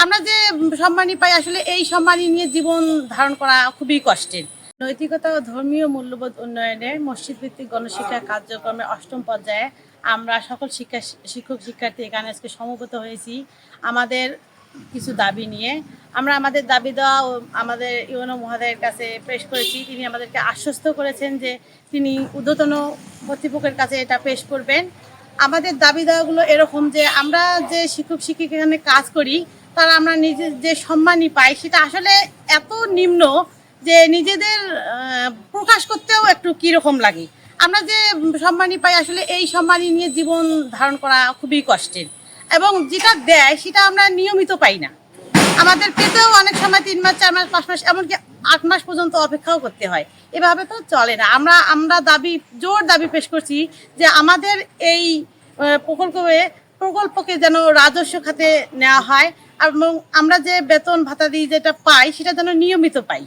আমরা যে সম্মানী পাই আসলে এই সম্মানী নিয়ে জীবন ধারণ করা খুবই কষ্টের। নৈতিকতা ও ধর্মীয় মূল্যবোধ উন্নয়নে মসজিদ ভিত্তিক গণশিক্ষা কার্যক্রমে ৮ম পর্যায়ে আমরা সকল শিক্ষক শিক্ষার্থী এখানে আজকে সমবেত হয়েছি আমাদের কিছু দাবি নিয়ে। আমরা আমাদের দাবি দেওয়া ও আমাদের ইউনো মহোদয়ের কাছে পেশ করেছি। তিনি আমাদেরকে আশ্বস্ত করেছেন যে তিনি ঊর্ধ্বতন কর্তৃপক্ষের কাছে এটা পেশ করবেন। আমাদের দাবি দেওয়াগুলো এরকম যে আমরা যে শিক্ষক শিক্ষিকা এখানে কাজ করি তারা আমরা নিজের যে সম্মানই পাই সেটা আসলে এত নিম্ন যে নিজেদের প্রকাশ করতেও একটু কীরকম লাগে। আমরা যে সম্মানই পাই আসলে এই সম্মানই নিয়ে জীবন ধারণ করা খুবই কষ্টের, এবং যেটা দেয় সেটা আমরা নিয়মিত পাই না। আমাদের পেতেও অনেক সময় 3 মাস 4 মাস 5 মাস এমনকি 8 মাস পর্যন্ত অপেক্ষাও করতে হয়। এভাবে তো চলে না। আমরা জোর দাবি পেশ করছি যে আমাদের এই প্রকল্পকে যেন রাজস্ব খাতে নেওয়া হয় এবং আমরা যে বেতন ভাতা দিয়ে যেটা পাই সেটা যেন নিয়মিত পাই।